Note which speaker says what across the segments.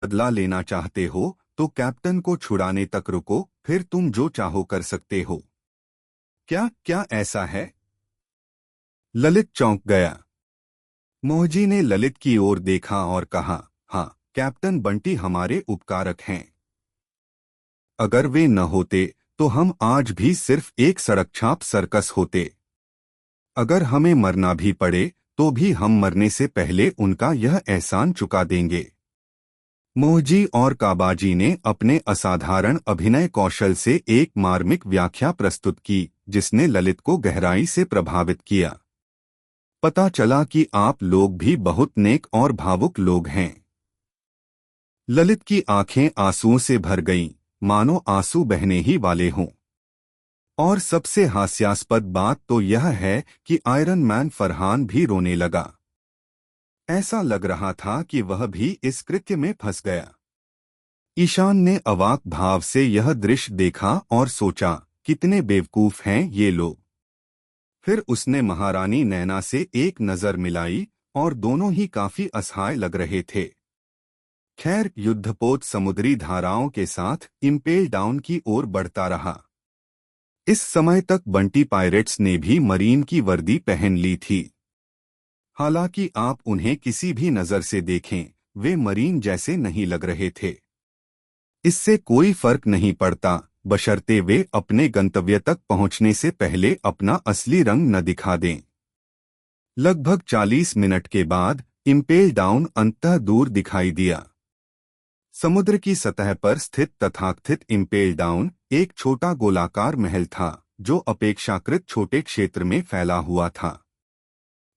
Speaker 1: बदला लेना चाहते हो तो कैप्टन को छुड़ाने तक रुको, फिर तुम जो चाहो कर सकते हो। क्या क्या ऐसा है? ललित चौंक गया। मोहजी ने ललित की ओर देखा और कहा, हाँ, कैप्टन बंटी हमारे उपकारक हैं। अगर वे न होते तो हम आज भी सिर्फ एक सड़क छाप सर्कस होते। अगर हमें मरना भी पड़े तो भी हम मरने से पहले उनका यह एहसान चुका देंगे। मोहजी और काबाजी ने अपने असाधारण अभिनय कौशल से एक मार्मिक व्याख्या प्रस्तुत की, जिसने ललित को गहराई से प्रभावित किया। पता चला कि आप लोग भी बहुत नेक और भावुक लोग हैं। ललित की आंखें आंसुओं से भर गईं, मानो आंसू बहने ही वाले हों। और सबसे हास्यास्पद बात तो यह है कि आयरन मैन फरहान भी रोने लगा। ऐसा लग रहा था कि वह भी इस कृत्य में फंस गया। ईशान ने अवाक भाव से यह दृश्य देखा और सोचा, कितने बेवकूफ हैं ये लोग। फिर उसने महारानी नैना से एक नजर मिलाई और दोनों ही काफी असहाय लग रहे थे। खैर, युद्धपोत समुद्री धाराओं के साथ इंपेल डाउन की ओर बढ़ता रहा। इस समय तक बंटी पायरेट्स ने भी मरीन की वर्दी पहन ली थी। हालांकि आप उन्हें किसी भी नजर से देखें, वे मरीन जैसे नहीं लग रहे थे। इससे कोई फर्क नहीं पड़ता, बशर्ते वे अपने गंतव्य तक पहुंचने से पहले अपना असली रंग न दिखा दें। लगभग 40 मिनट के बाद इंपेल डाउन अंततः दूर दिखाई दिया। समुद्र की सतह पर स्थित तथाकथित इंपेल डाउन एक छोटा गोलाकार महल था, जो अपेक्षाकृत छोटे क्षेत्र में फैला हुआ था।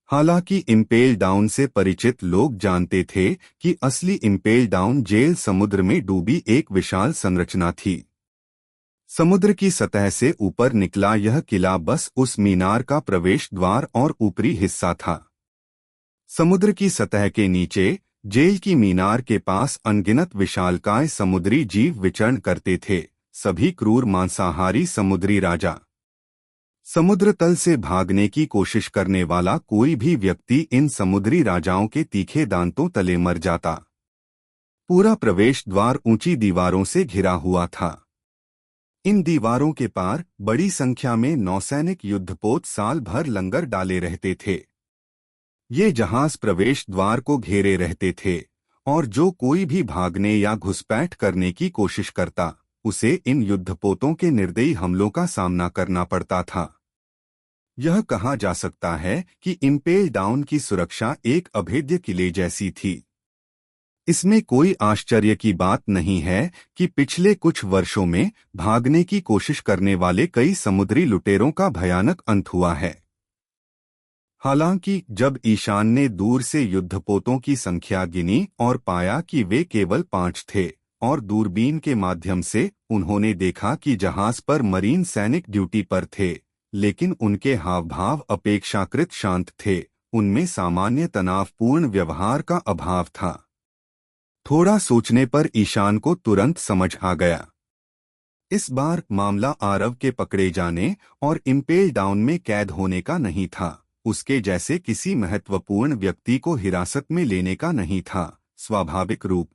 Speaker 1: हालांकि इंपेल डाउन से परिचित लोग जानते थे कि असली इंपेल डाउन जेल समुद्र में डूबी एक विशाल संरचना थी। समुद्र की सतह से ऊपर निकला यह किला बस उस मीनार का प्रवेश द्वार और ऊपरी हिस्सा था। समुद्र की सतह के नीचे जेल की मीनार के पास अनगिनत विशालकाय समुद्री जीव विचरण करते थे, सभी क्रूर मांसाहारी समुद्री राजा। समुद्र तल से भागने की कोशिश करने वाला कोई भी व्यक्ति इन समुद्री राजाओं के तीखे दांतों तले मर जाता। पूरा प्रवेश द्वार ऊंची दीवारों से घिरा हुआ था। इन दीवारों के पार बड़ी संख्या में नौसैनिक युद्धपोत साल भर लंगर डाले रहते थे। ये जहाज प्रवेश द्वार को घेरे रहते थे और जो कोई भी भागने या घुसपैठ करने की कोशिश करता, उसे इन युद्धपोतों के निर्दयी हमलों का सामना करना पड़ता था। यह कहा जा सकता है कि इंपेल डाउन की सुरक्षा एक अभेद्य किले जैसी थी। इसमें कोई आश्चर्य की बात नहीं है कि पिछले कुछ वर्षों में भागने की कोशिश करने वाले कई समुद्री लुटेरों का भयानक अंत हुआ है। हालांकि जब ईशान ने दूर से युद्धपोतों की संख्या गिनी और पाया कि वे केवल 5 थे, और दूरबीन के माध्यम से उन्होंने देखा कि जहाज पर मरीन सैनिक ड्यूटी पर थे, लेकिन उनके हाव भाव अपेक्षाकृत शांत थे, उनमें सामान्य तनावपूर्ण व्यवहार का अभाव था। थोड़ा सोचने पर ईशान को तुरंत समझ आ गया। इस बार मामला आरव के पकड़े जाने और इंपेल डाउन में कैद होने का नहीं था, उसके जैसे किसी महत्वपूर्ण व्यक्ति को हिरासत में लेने का नहीं था। स्वाभाविक रूप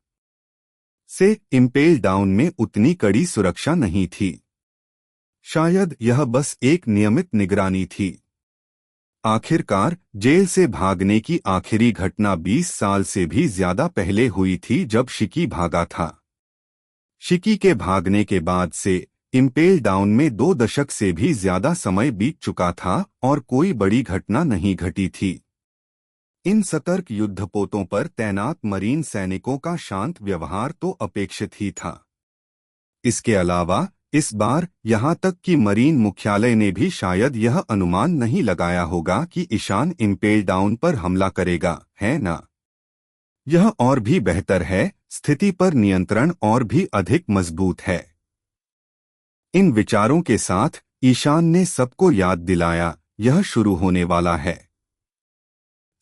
Speaker 1: से इंपेल डाउन में उतनी कड़ी सुरक्षा नहीं थी। शायद यह बस एक नियमित निगरानी थी। आखिरकार जेल से भागने की आखिरी घटना 20 साल से भी ज्यादा पहले हुई थी, जब शिकी भागा था। शिकी के भागने के बाद से इंपेल डाउन में 2 दशक से भी ज्यादा समय बीत चुका था और कोई बड़ी घटना नहीं घटी थी। इन सतर्क युद्धपोतों पर तैनात मरीन सैनिकों का शांत व्यवहार तो अपेक्षित ही था। इसके अलावा इस बार यहां तक कि मरीन मुख्यालय ने भी शायद यह अनुमान नहीं लगाया होगा कि ईशान इंपेल डाउन पर हमला करेगा, है ना? यह और भी बेहतर है, स्थिति पर नियंत्रण और भी अधिक मजबूत है। इन विचारों के साथ ईशान ने सबको याद दिलाया, यह शुरू होने वाला है।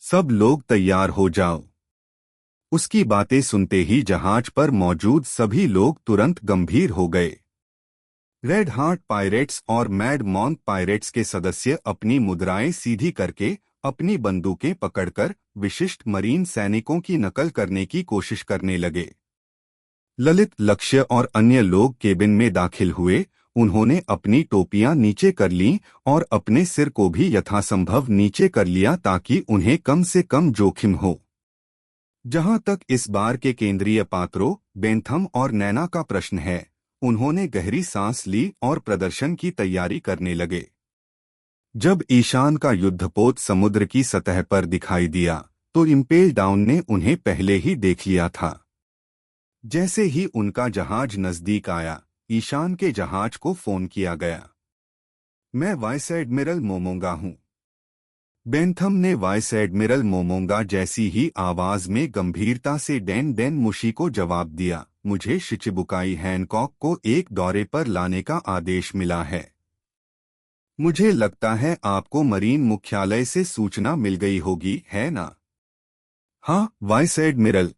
Speaker 1: सब लोग तैयार हो जाओ। उसकी बातें सुनते ही जहाज पर मौजूद सभी लोग तुरंत गंभीर हो गए। रेड हार्ट पायरेट्स और मैड मॉन्क पायरेट्स के सदस्य अपनी मुद्राएं सीधी करके अपनी बंदूकें पकड़कर विशिष्ट मरीन सैनिकों की नकल करने की कोशिश करने लगे। ललित, लक्ष्य और अन्य लोग केबिन में दाखिल हुए। उन्होंने अपनी टोपियां नीचे कर लीं और अपने सिर को भी यथासंभव नीचे कर लिया ताकि उन्हें कम से कम जोखिम हो। जहां तक इस बार के केंद्रीय पात्रों बेंथम और नैना का प्रश्न है, उन्होंने गहरी सांस ली और प्रदर्शन की तैयारी करने लगे। जब ईशान का युद्धपोत समुद्र की सतह पर दिखाई दिया तो इम्पेल डाउन ने उन्हें पहले ही देख लिया था। जैसे ही उनका जहाज नजदीक आया, ईशान के जहाज को फोन किया गया। मैं वाइस एडमिरल मोमोंगा हूं। बेंथम ने वाइस एडमिरल मोमोंगा जैसी ही आवाज में गंभीरता से डैन डैन मुशी को जवाब दिया। मुझे शिचिबुकाई हैनकॉक को एक दौरे पर लाने का आदेश मिला है। मुझे लगता है आपको मरीन मुख्यालय से सूचना मिल गई होगी, है ना? हाँ, वाइस एडमिरल।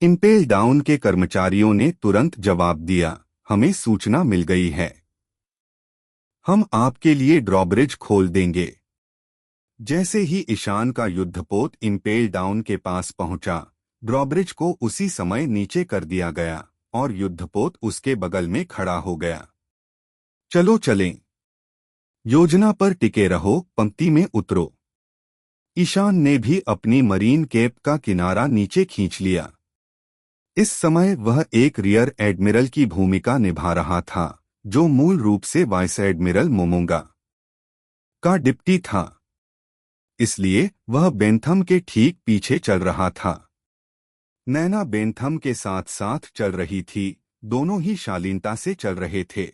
Speaker 1: इम्पेल डाउन के कर्मचारियों ने तुरंत जवाब दिया, हमें सूचना मिल गई है। हम आपके लिए ड्रॉब्रिज खोल देंगे। जैसे ही ईशान का युद्धपोत इम्पेल डाउन के पास पहुंचा, ड्रॉब्रिज को उसी समय नीचे कर दिया गया और युद्धपोत उसके बगल में खड़ा हो गया। चलो चलें। योजना पर टिके रहो, पंक्ति में उतरो। ईशान ने भी अपनी मरीन कैप का किनारा नीचे खींच लिया। इस समय वह एक रियर एडमिरल की भूमिका निभा रहा था, जो मूल रूप से वाइस एडमिरल मोमोंगा का डिप्टी था। इसलिए वह बेंथम के ठीक पीछे चल रहा था। नैना बेंथम के साथ साथ चल रही थी। दोनों ही शालीनता से चल रहे थे।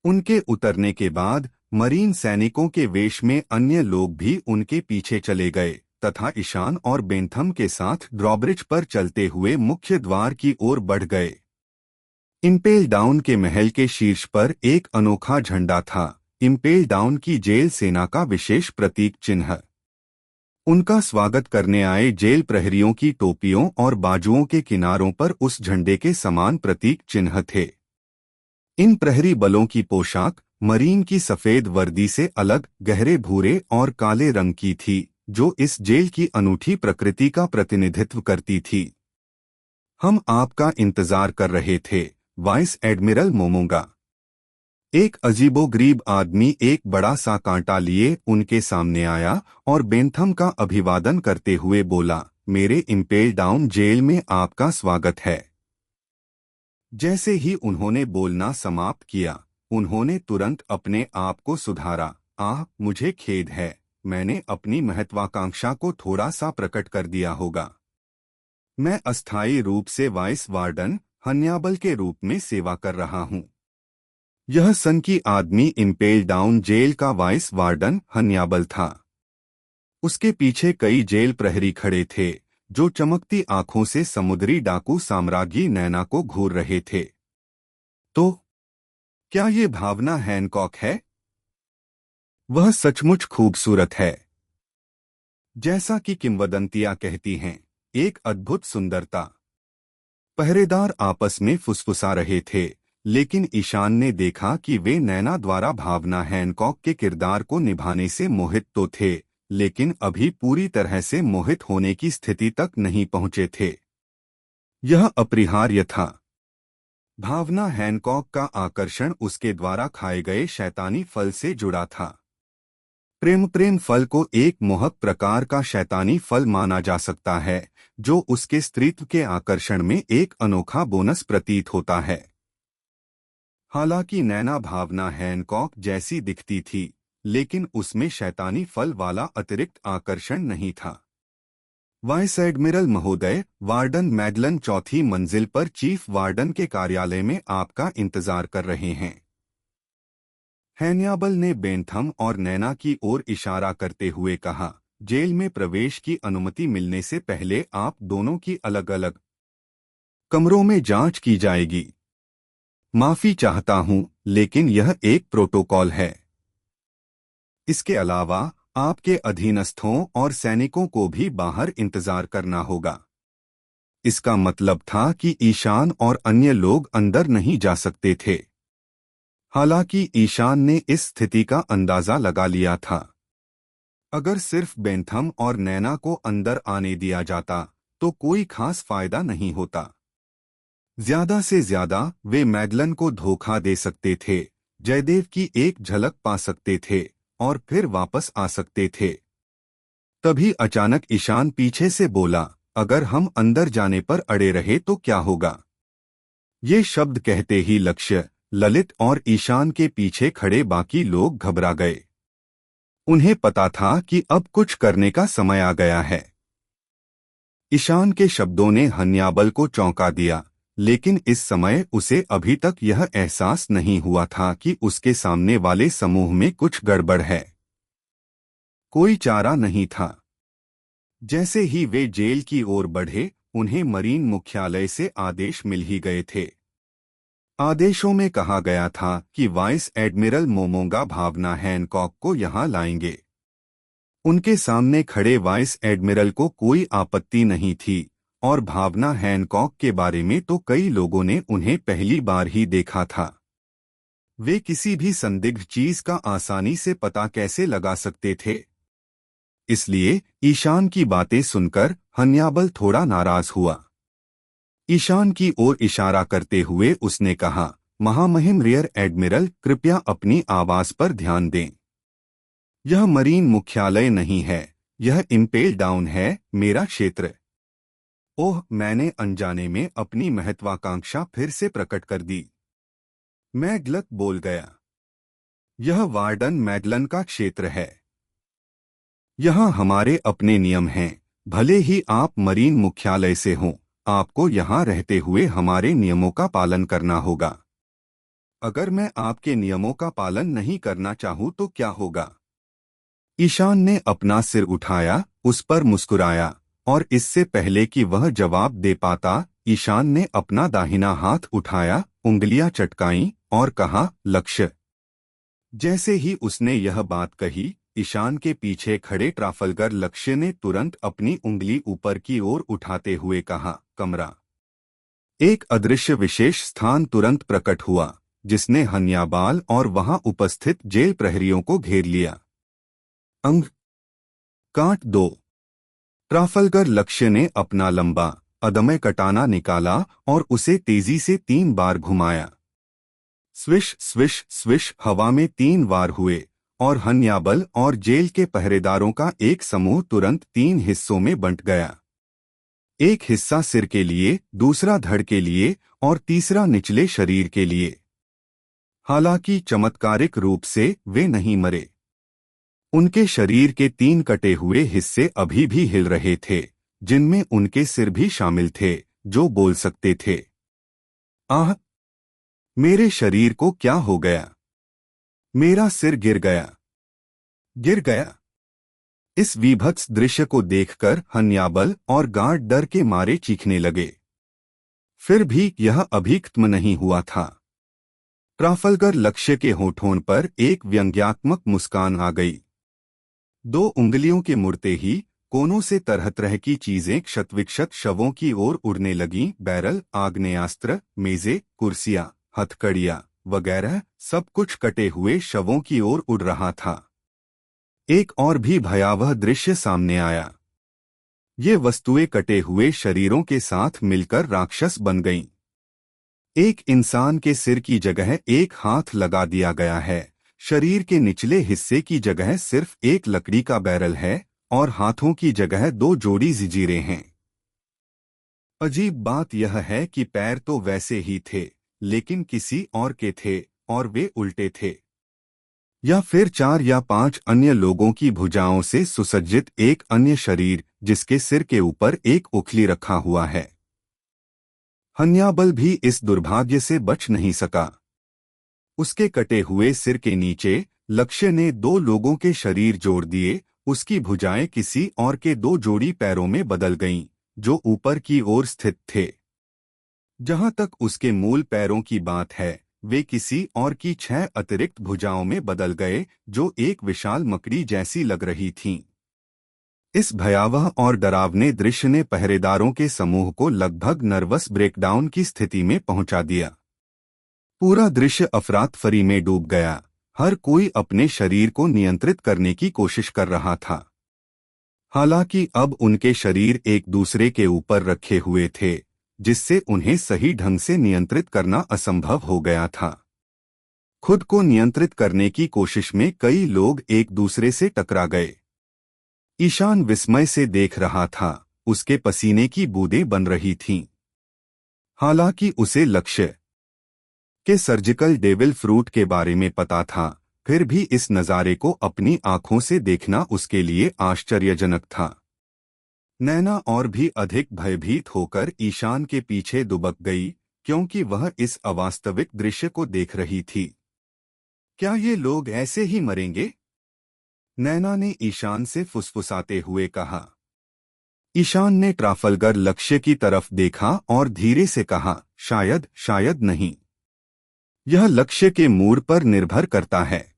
Speaker 1: उनके उतरने के बाद मरीन सैनिकों के वेश में अन्य लोग भी उनके पीछे चले गए तथा ईशान और बेंथम के साथ ड्रॉब्रिज पर चलते हुए मुख्य द्वार की ओर बढ़ गए। इम्पेल डाउन के महल के शीर्ष पर एक अनोखा झंडा था, इम्पेल डाउन की जेल सेना का विशेष प्रतीक चिन्ह। उनका स्वागत करने आए जेल प्रहरियों की टोपियों और बाजुओं के किनारों पर उस झंडे के समान प्रतीक चिन्ह थे। इन प्रहरी बलों की पोशाक मरीन की सफेद वर्दी से अलग गहरे भूरे और काले रंग की थी, जो इस जेल की अनूठी प्रकृति का प्रतिनिधित्व करती थी। हम आपका इंतजार कर रहे थे, वाइस एडमिरल मोमोंगा। एक अजीबोगरीब आदमी एक बड़ा सा कांटा लिए उनके सामने आया और बेंथम का अभिवादन करते हुए बोला, मेरे इम्पेल डाउन जेल में आपका स्वागत है। जैसे ही उन्होंने बोलना समाप्त किया, उन्होंने तुरंत अपने आप को सुधारा। मुझे खेद है, मैंने अपनी महत्वाकांक्षा को थोड़ा सा प्रकट कर दिया होगा। मैं अस्थायी रूप से वाइस वार्डन हन्याबल के रूप में सेवा कर रहा हूं। यह सनकी आदमी इम्पेल डाउन जेल का वाइस वार्डन हन्याबल था। उसके पीछे कई जेल प्रहरी खड़े थे, जो चमकती आंखों से समुद्री डाकू साम्राज्ञी नैना को घूर रहे थे। तो क्या ये भावना हैनकॉक है? वह सचमुच खूबसूरत है। जैसा कि किंवदंतियां कहती हैं, एक अद्भुत सुंदरता। पहरेदार आपस में फुसफुसा रहे थे, लेकिन ईशान ने देखा कि वे नैना द्वारा भावना हैनकॉक के किरदार को निभाने से मोहित तो थे, लेकिन अभी पूरी तरह से मोहित होने की स्थिति तक नहीं पहुंचे थे। यह अपरिहार्य था। भावना हैनकॉक का आकर्षण उसके द्वारा खाए गए शैतानी फल से जुड़ा था। प्रेम फल को एक मोहक प्रकार का शैतानी फल माना जा सकता है, जो उसके स्त्रीत्व के आकर्षण में एक अनोखा बोनस प्रतीत होता है। हालांकि नैना भावना हैनकॉक जैसी दिखती थी, लेकिन उसमें शैतानी फल वाला अतिरिक्त आकर्षण नहीं था। वाइस एडमिरल महोदय, वार्डन मैडलन चौथी मंजिल पर चीफ वार्डन के कार्यालय में आपका इंतजार कर रहे हैं। हैनियाबल ने बेंथम और नैना की ओर इशारा करते हुए कहा, जेल में प्रवेश की अनुमति मिलने से पहले आप दोनों की अलग अलग कमरों में जांच की जाएगी। माफी चाहता हूं, लेकिन यह एक प्रोटोकॉल है। इसके अलावा आपके अधीनस्थों और सैनिकों को भी बाहर इंतजार करना होगा। इसका मतलब था कि ईशान और अन्य लोग अंदर नहीं जा सकते थे। हालांकि ईशान ने इस स्थिति का अंदाजा लगा लिया था। अगर सिर्फ बेंथम और नैना को अंदर आने दिया जाता, तो कोई खास फायदा नहीं होता। ज्यादा से ज्यादा वे मैगलन को धोखा दे सकते थे, जयदेव की एक झलक पा सकते थे और फिर वापस आ सकते थे। तभी अचानक ईशान पीछे से बोला, अगर हम अंदर जाने पर अड़े रहे तो क्या होगा? ये शब्द कहते ही लक्ष्य, ललित और ईशान के पीछे खड़े बाकी लोग घबरा गए। उन्हें पता था कि अब कुछ करने का समय आ गया है। ईशान के शब्दों ने हन्याबल को चौंका दिया, लेकिन इस समय उसे अभी तक यह एहसास नहीं हुआ था कि उसके सामने वाले समूह में कुछ गड़बड़ है। कोई चारा नहीं था। जैसे ही वे जेल की ओर बढ़े, उन्हें मरीन मुख्यालय से आदेश मिल ही गए थे। आदेशों में कहा गया था कि वाइस एडमिरल मोमोंगा भावना हैनकॉक को यहां लाएंगे। उनके सामने खड़े वाइस एडमिरल को कोई आपत्ति नहीं थी और भावना हैनकॉक के बारे में तो कई लोगों ने उन्हें पहली बार ही देखा था। वे किसी भी संदिग्ध चीज का आसानी से पता कैसे लगा सकते थे। इसलिए ईशान की बातें सुनकर हन्याबल थोड़ा नाराज हुआ। ईशान की ओर इशारा करते हुए उसने कहा, महामहिम रियर एडमिरल, कृपया अपनी आवाज पर ध्यान दें। यह मरीन मुख्यालय नहीं है, यह इम्पेल डाउन है, मेरा क्षेत्र। ओह, मैंने अनजाने में अपनी महत्वाकांक्षा फिर से प्रकट कर दी। मैं गलत बोल गया। यह वार्डन मैगलन का क्षेत्र है। यहाँ हमारे अपने नियम हैं। भले ही आप मरीन मुख्यालय से हों, आपको यहाँ रहते हुए हमारे नियमों का पालन करना होगा। अगर मैं आपके नियमों का पालन नहीं करना चाहूँ तो क्या होगा? ईशान ने अपना सिर उठाया, उस पर मुस्कुराया, और इससे पहले कि वह जवाब दे पाता, ईशान ने अपना दाहिना हाथ उठाया, उंगलियां चटकाईं और कहा, लक्ष्य। जैसे ही उसने यह बात कही, ईशान के पीछे खड़े ट्राफल्गर लक्ष्य ने तुरंत अपनी उंगली ऊपर की ओर उठाते हुए कहा, कमरा। एक अदृश्य विशेष स्थान तुरंत प्रकट हुआ, जिसने हन्याबाल और वहां उपस्थित जेल प्रहरियों को घेर लिया। अंग काट दो। ट्राफल्गर लक्ष्य ने अपना लंबा, अदम्य कटाना निकाला और उसे तेजी से 3 बार घुमाया। स्विश स्विश स्विश हवा में 3 बार हुए और हन्याबल और जेल के पहरेदारों का एक समूह तुरंत 3 हिस्सों में बंट गया। एक हिस्सा सिर के लिए, दूसरा धड़ के लिए और तीसरा निचले शरीर के लिए। हालांकि चमत्कारिक रूप से वे नहीं मरे। उनके शरीर के 3 कटे हुए हिस्से अभी भी हिल रहे थे, जिनमें उनके सिर भी शामिल थे, जो बोल सकते थे। आह! मेरे शरीर को क्या हो गया? मेरा सिर गिर गया। गिर गया। इस विभत्स दृश्य को देखकर हन्याबल और गार्ड डर के मारे चीखने लगे। फिर भी यह अभी खत्म नहीं हुआ था। ट्राफल्गर लक्ष्य के होठों पर एक व्यंग्यात्मक मुस्कान आ गई। 2 उंगलियों के मुड़ते ही कोनों से तरह तरह की चीजें क्षतविक्षत शवों की ओर उड़ने लगीं। बैरल, आग्नेयास्त्र, मेजें, कुर्सियां, हथकड़ियां वगैरह सब कुछ कटे हुए शवों की ओर उड़ रहा था। एक और भी भयावह दृश्य सामने आया। ये वस्तुएं कटे हुए शरीरों के साथ मिलकर राक्षस बन गईं। एक इंसान के सिर की जगह एक हाथ लगा दिया गया है। शरीर के निचले हिस्से की जगह सिर्फ एक लकड़ी का बैरल है और हाथों की जगह 2 जोड़ी जंजीरें हैं। अजीब बात यह है कि पैर तो वैसे ही थे, लेकिन किसी और के थे और वे उल्टे थे। या फिर 4 या 5 अन्य लोगों की भुजाओं से सुसज्जित एक अन्य शरीर, जिसके सिर के ऊपर एक उखली रखा हुआ है। हन्याबल भी इस दुर्भाग्य से बच नहीं सका। उसके कटे हुए सिर के नीचे लक्ष्य ने 2 लोगों के शरीर जोड़ दिए। उसकी भुजाएं किसी और के 2 जोड़ी पैरों में बदल गईं, जो ऊपर की ओर स्थित थे। जहां तक उसके मूल पैरों की बात है, वे किसी और की 6 अतिरिक्त भुजाओं में बदल गए, जो एक विशाल मकड़ी जैसी लग रही थीं। इस भयावह और डरावने दृश्य ने पहरेदारों के समूह को लगभग नर्वस ब्रेकडाउन की स्थिति में पहुंचा दिया। पूरा दृश्य अफरातफरी में डूब गया। हर कोई अपने शरीर को नियंत्रित करने की कोशिश कर रहा था। हालांकि अब उनके शरीर एक दूसरे के ऊपर रखे हुए थे, जिससे उन्हें सही ढंग से नियंत्रित करना असंभव हो गया था। खुद को नियंत्रित करने की कोशिश में कई लोग एक दूसरे से टकरा गए। ईशान विस्मय से देख रहा था, उसके पसीने की बूंदें बन रही थीं। हालांकि उसे लक्ष्य के सर्जिकल डेविल फ्रूट के बारे में पता था, फिर भी इस नज़ारे को अपनी आंखों से देखना उसके लिए आश्चर्यजनक था। नैना और भी अधिक भयभीत होकर ईशान के पीछे दुबक गई, क्योंकि वह इस अवास्तविक दृश्य को देख रही थी। क्या ये लोग ऐसे ही मरेंगे? नैना ने ईशान से फुसफुसाते हुए कहा। ईशान ने ट्राफल्गर लक्ष्य की तरफ देखा और धीरे से कहा, शायद, शायद नहीं। यह लक्ष्य के मूड पर निर्भर करता है।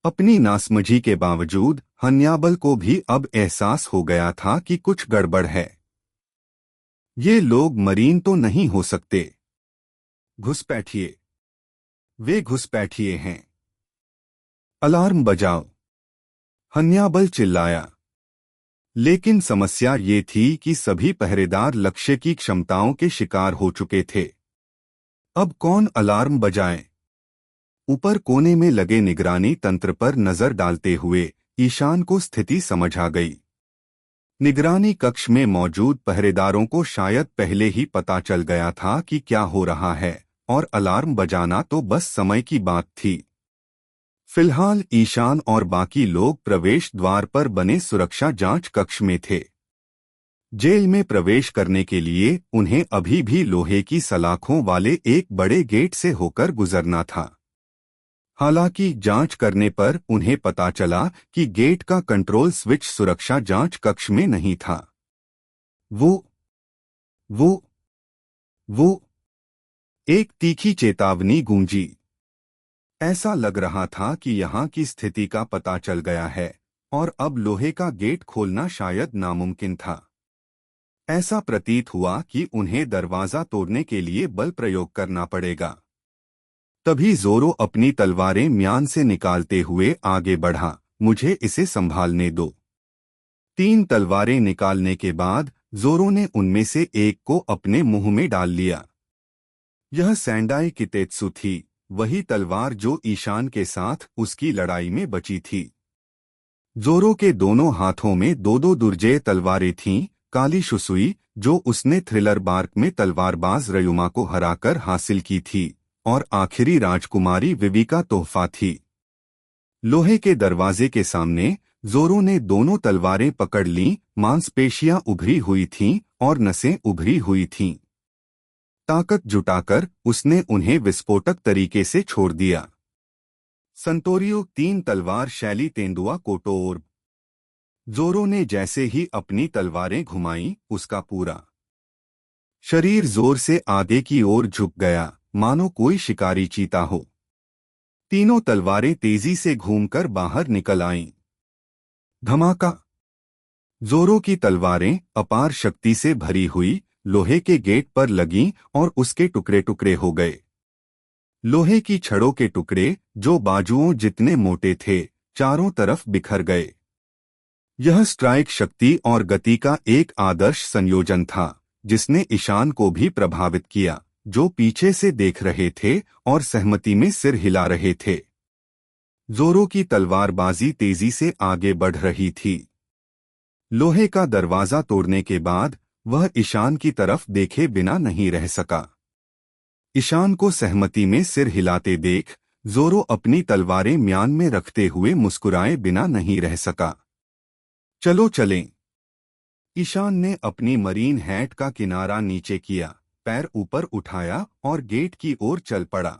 Speaker 1: अपनी नासमझी के बावजूद हन्याबल को भी अब एहसास हो गया था कि कुछ गड़बड़ है। ये लोग मरीन तो नहीं हो सकते। घुसपैठिए। वे घुसपैठिए हैं। अलार्म बजाओ। हन्याबल चिल्लाया। लेकिन समस्या ये थी कि सभी पहरेदार लक्ष्य की क्षमताओं के शिकार हो चुके थे। अब कौन अलार्म बजाए? ऊपर कोने में लगे निगरानी तंत्र पर नजर डालते हुए ईशान को स्थिति समझ आ गई। निगरानी कक्ष में मौजूद पहरेदारों को शायद पहले ही पता चल गया था कि क्या हो रहा है, और अलार्म बजाना तो बस समय की बात थी। फिलहाल ईशान और बाकी लोग प्रवेश द्वार पर बने सुरक्षा जांच कक्ष में थे। जेल में प्रवेश करने के लिए उन्हें अभी भी लोहे की सलाखों वाले एक बड़े गेट से होकर गुजरना था। हालांकि जांच करने पर उन्हें पता चला कि गेट का कंट्रोल स्विच सुरक्षा जांच कक्ष में नहीं था। वो एक तीखी चेतावनी गूंजी। ऐसा लग रहा था कि यहाँ की स्थिति का पता चल गया है और अब लोहे का गेट खोलना शायद नामुमकिन था। ऐसा प्रतीत हुआ कि उन्हें दरवाजा तोड़ने के लिए बल प्रयोग करना पड़ेगा। तभी जोरो अपनी तलवारें म्यान से निकालते हुए आगे बढ़ा। मुझे इसे संभालने दो। 3 तलवारें निकालने के बाद जोरो ने उनमें से एक को अपने मुंह में डाल लिया। यह सैंडाई कितेत्सु थी, वही तलवार जो ईशान के साथ उसकी लड़ाई में बची थी। जोरो के दोनों हाथों में 2-2 दुर्जेय तलवारें थीं। काली शुसुई, जो उसने थ्रिलर बार्क में तलवारबाज रयुमा को हराकर हासिल की थी, और आखिरी राजकुमारी विवी का तोहफा थी। लोहे के दरवाजे के सामने जोरो ने दोनों तलवारें पकड़ लीं। मांसपेशियां उभरी हुई थीं और नसें उभरी हुई थीं। ताकत जुटाकर उसने उन्हें विस्फोटक तरीके से छोड़ दिया। संतोरियो 3 तलवार शैली तेंदुआ कोटोर। जोरो ने जैसे ही अपनी तलवारें घुमाईं, उसका पूरा शरीर जोर से आगे की ओर झुक गया, मानो कोई शिकारी चीता हो। तीनों तलवारें तेजी से घूमकर बाहर निकल आईं। धमाका। जोरो की तलवारें अपार शक्ति से भरी हुई लोहे के गेट पर लगीं और उसके टुकड़े टुकड़े हो गए। लोहे की छड़ों के टुकड़े, जो बाजुओं जितने मोटे थे, चारों तरफ बिखर गए। यह स्ट्राइक शक्ति और गति का एक आदर्श संयोजन था, जिसने ईशान को भी प्रभावित किया, जो पीछे से देख रहे थे और सहमति में सिर हिला रहे थे। जोरो की तलवारबाजी तेजी से आगे बढ़ रही थी। लोहे का दरवाजा तोड़ने के बाद वह ईशान की तरफ देखे बिना नहीं रह सका। ईशान को सहमति में सिर हिलाते देख जोरो अपनी तलवारें म्यान में रखते हुए मुस्कुराए बिना नहीं रह सका। चलो चलें। ईशान ने अपनी मरीन हैट का किनारा नीचे किया, पैर ऊपर उठाया और गेट की ओर चल पड़ा।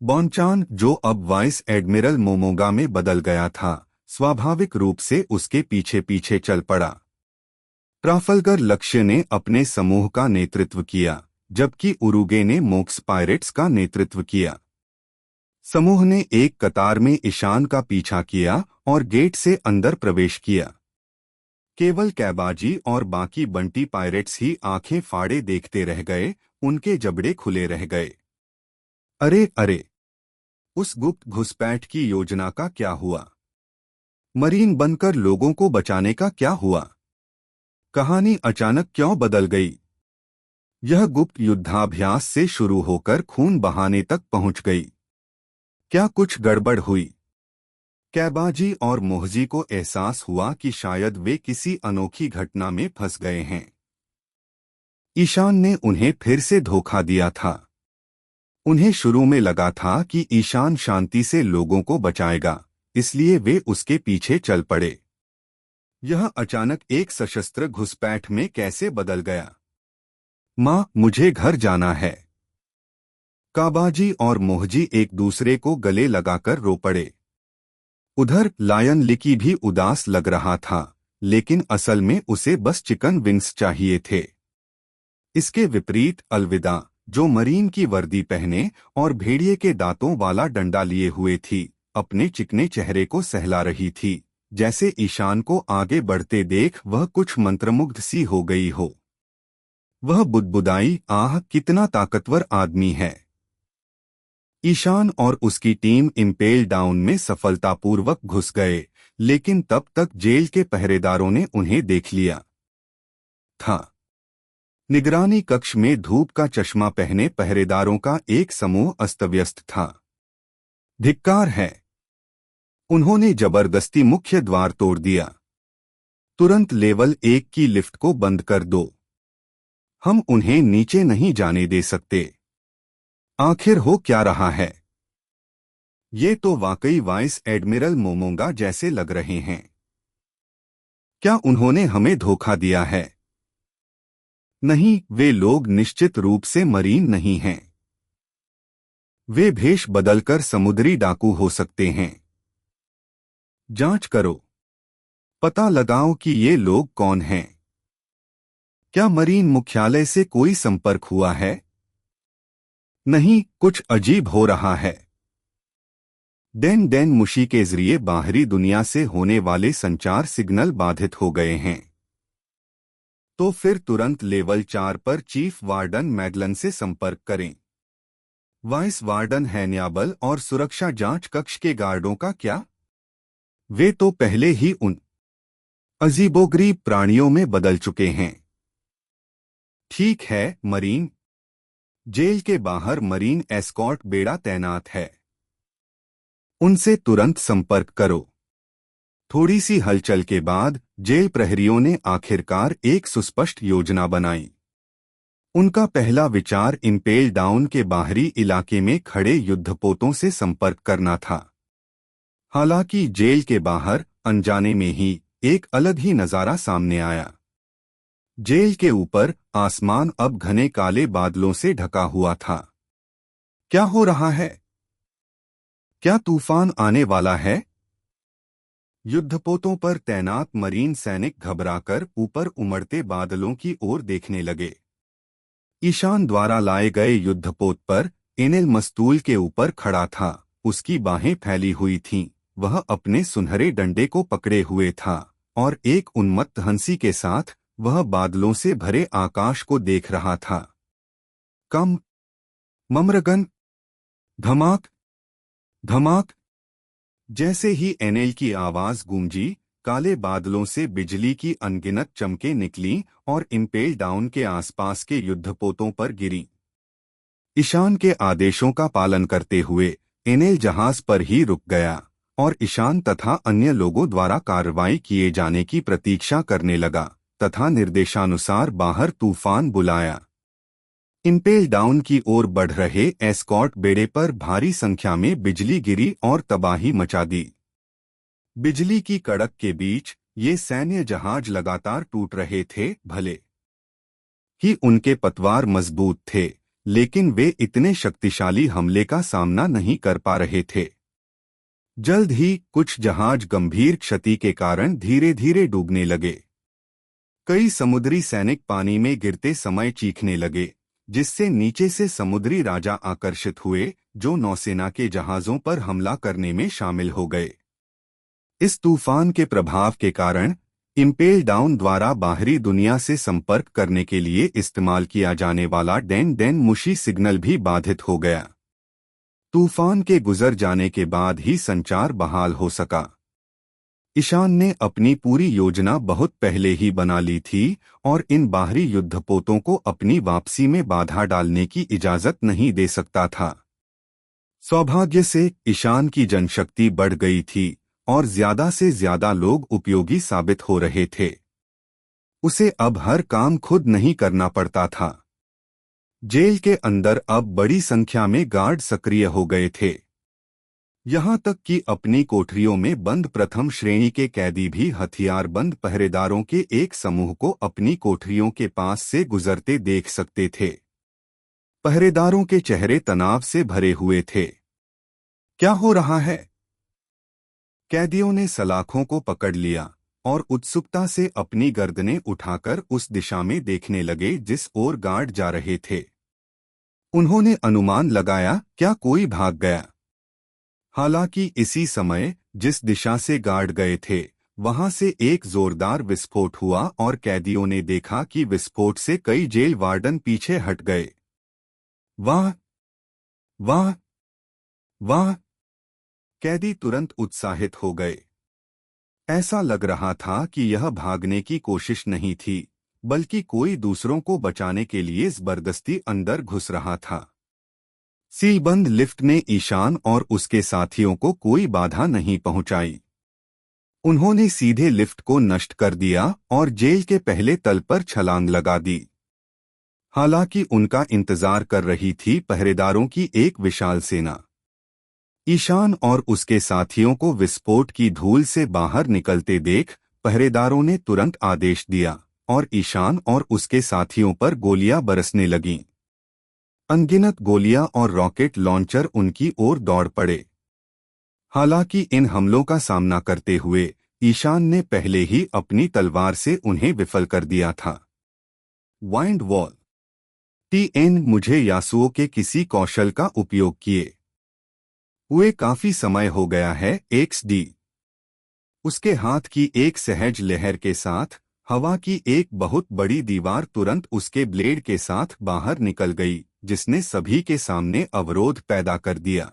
Speaker 1: बॉनचान, जो अब वाइस एडमिरल मोमोगा में बदल गया था, स्वाभाविक रूप से उसके पीछे पीछे चल पड़ा। ट्राफल्गर लक्ष्य ने अपने समूह का नेतृत्व किया, जबकि उरुगे ने मोक्स पायरेट्स का नेतृत्व किया। समूह ने एक कतार में ईशान का पीछा किया और गेट से अंदर प्रवेश किया। केवल कैबाजी और बाकी बंटी पायरेट्स ही आंखें फाड़े देखते रह गए, उनके जबड़े खुले रह गए। अरे अरे, उस गुप्त घुसपैठ की योजना का क्या हुआ? मरीन बनकर लोगों को बचाने का क्या हुआ? कहानी अचानक क्यों बदल गई? यह गुप्त युद्धाभ्यास से शुरू होकर खून बहाने तक पहुंच गई। क्या कुछ गड़बड़ हुई? कैबाजी और मोहजी को एहसास हुआ कि शायद वे किसी अनोखी घटना में फंस गए हैं। ईशान ने उन्हें फिर से धोखा दिया था। उन्हें शुरू में लगा था कि ईशान शांति से लोगों को बचाएगा, इसलिए वे उसके पीछे चल पड़े। यह अचानक एक सशस्त्र घुसपैठ में कैसे बदल गया? माँ, मुझे घर जाना है। काबाजी और मोहजी एक दूसरे को गले लगाकर रो पड़े। उधर लायन लिकी भी उदास लग रहा था, लेकिन असल में उसे बस चिकन विंग्स चाहिए थे। इसके विपरीत अलविदा, जो मरीन की वर्दी पहने और भेड़िए के दांतों वाला डंडा लिए हुए थी, अपने चिकने चेहरे को सहला रही थी, जैसे ईशान को आगे बढ़ते देख वह कुछ मंत्रमुग्ध सी हो गई हो। वह बुदबुदाई, आह कितना ताकतवर आदमी है। ईशान और उसकी टीम इम्पेल डाउन में सफलतापूर्वक घुस गए, लेकिन तब तक जेल के पहरेदारों ने उन्हें देख लिया था। निगरानी कक्ष में धूप का चश्मा पहने पहरेदारों का एक समूह अस्तव्यस्त था। धिक्कार है! उन्होंने जबरदस्ती मुख्य द्वार तोड़ दिया। तुरंत लेवल 1 की लिफ्ट को बंद कर दो। हम उन्हें नीचे नहीं जाने दे सकते। आखिर हो क्या रहा है? ये तो वाकई वाइस एडमिरल मोमोंगा जैसे लग रहे हैं। क्या उन्होंने हमें धोखा दिया है? नहीं, वे लोग निश्चित रूप से मरीन नहीं हैं। वे भेष बदलकर समुद्री डाकू हो सकते हैं। जांच करो। पता लगाओ कि ये लोग कौन हैं। क्या मरीन मुख्यालय से कोई संपर्क हुआ है? नहीं, कुछ अजीब हो रहा है। डेन डेन मुशी के जरिए बाहरी दुनिया से होने वाले संचार सिग्नल बाधित हो गए हैं। तो फिर तुरंत लेवल 4 पर चीफ वार्डन मैगलन से संपर्क करें। वाइस वार्डन हैनियाबल और सुरक्षा जांच कक्ष के गार्डों का क्या? वे तो पहले ही उन अजीबोगरीब प्राणियों में बदल चुके हैं। ठीक है, मरीन। जेल के बाहर मरीन एस्कॉर्ट बेड़ा तैनात है। उनसे तुरंत संपर्क करो। थोड़ी सी हलचल के बाद जेल प्रहरियों ने आखिरकार एक सुस्पष्ट योजना बनाई। उनका पहला विचार इम्पेल डाउन के बाहरी इलाके में खड़े युद्धपोतों से संपर्क करना था। हालांकि जेल के बाहर अनजाने में ही एक अलग ही नजारा सामने आया। जेल के ऊपर आसमान अब घने काले बादलों से ढका हुआ था। क्या हो रहा है? क्या तूफान आने वाला है? युद्धपोतों पर तैनात मरीन सैनिक घबराकर ऊपर उमड़ते बादलों की ओर देखने लगे। ईशान द्वारा लाए गए युद्धपोत पर एनेल मस्तूल के ऊपर खड़ा था। उसकी बाहें फैली हुई थीं। वह अपने सुनहरे डंडे को पकड़े हुए था और एक उन्मत्त हंसी के साथ वह बादलों से भरे आकाश को देख रहा था। कम ममरगन! धमाक धमाक! जैसे ही एनेल की आवाज गूंजी, काले बादलों से बिजली की अनगिनत चमकें निकलीं और इम्पेल डाउन के आसपास के युद्धपोतों पर गिरीं। ईशान के आदेशों का पालन करते हुए एनेल जहाज पर ही रुक गया और ईशान तथा अन्य लोगों द्वारा कार्रवाई किए जाने की प्रतीक्षा करने लगा तथा निर्देशानुसार बाहर तूफान बुलाया। इम्पेल डाउन की ओर बढ़ रहे एस्कॉर्ट बेड़े पर भारी संख्या में बिजली गिरी और तबाही मचा दी। बिजली की कड़क के बीच ये सैन्य जहाज लगातार टूट रहे थे। भले ही उनके पतवार मजबूत थे, लेकिन वे इतने शक्तिशाली हमले का सामना नहीं कर पा रहे थे। जल्द ही कुछ जहाज गंभीर क्षति के कारण धीरे धीरे डूबने लगे। कई समुद्री सैनिक पानी में गिरते समय चीखने लगे, जिससे नीचे से समुद्री राजा आकर्षित हुए, जो नौसेना के जहाजों पर हमला करने में शामिल हो गए। इस तूफान के प्रभाव के कारण इम्पेल डाउन द्वारा बाहरी दुनिया से संपर्क करने के लिए इस्तेमाल किया जाने वाला डेन डेन मुशी सिग्नल भी बाधित हो गया। तूफान के गुजर जाने के बाद ही संचार बहाल हो सका। ईशान ने अपनी पूरी योजना बहुत पहले ही बना ली थी और इन बाहरी युद्धपोतों को अपनी वापसी में बाधा डालने की इजाजत नहीं दे सकता था। सौभाग्य से ईशान की जनशक्ति बढ़ गई थी और ज्यादा से ज्यादा लोग उपयोगी साबित हो रहे थे। उसे अब हर काम खुद नहीं करना पड़ता था। जेल के अंदर अब बड़ी संख्या में गार्ड सक्रिय हो गए थे। यहां तक कि अपनी कोठरियों में बंद प्रथम श्रेणी के कैदी भी हथियारबंद पहरेदारों के एक समूह को अपनी कोठरियों के पास से गुजरते देख सकते थे। पहरेदारों के चेहरे तनाव से भरे हुए थे। क्या हो रहा है? कैदियों ने सलाखों को पकड़ लिया और उत्सुकता से अपनी गर्दनें उठाकर उस दिशा में देखने लगे जिस ओर गार्ड जा रहे थे। उन्होंने अनुमान लगाया, क्या कोई भाग गया? हालांकि इसी समय जिस दिशा से गार्ड गए थे वहां से एक जोरदार विस्फोट हुआ और कैदियों ने देखा कि विस्फोट से कई जेल वार्डन पीछे हट गए। वाह वाह वाह! कैदी तुरंत उत्साहित हो गए। ऐसा लग रहा था कि यह भागने की कोशिश नहीं थी, बल्कि कोई दूसरों को बचाने के लिए जबरदस्ती अंदर घुस रहा था। सीलबंद लिफ्ट ने ईशान और उसके साथियों को कोई बाधा नहीं पहुंचाई। उन्होंने सीधे लिफ्ट को नष्ट कर दिया और जेल के पहले तल पर छलांग लगा दी। हालांकि उनका इंतजार कर रही थी पहरेदारों की एक विशाल सेना। ईशान और उसके साथियों को विस्फोट की धूल से बाहर निकलते देख पहरेदारों ने तुरंत आदेश दिया और ईशान और उसके साथियों पर गोलियां बरसने लगीं। अनगिनत गोलियां और रॉकेट लॉन्चर उनकी ओर दौड़ पड़े। हालांकि इन हमलों का सामना करते हुए ईशान ने पहले ही अपनी तलवार से उन्हें विफल कर दिया था। वाइंड वॉल टीएन मुझे यासुओ के किसी कौशल का उपयोग किए हुए काफी समय हो गया है। XD उसके हाथ की एक सहज लहर के साथ हवा की एक बहुत बड़ी दीवार तुरंत उसके ब्लेड के साथ बाहर निकल गई, जिसने सभी के सामने अवरोध पैदा कर दिया।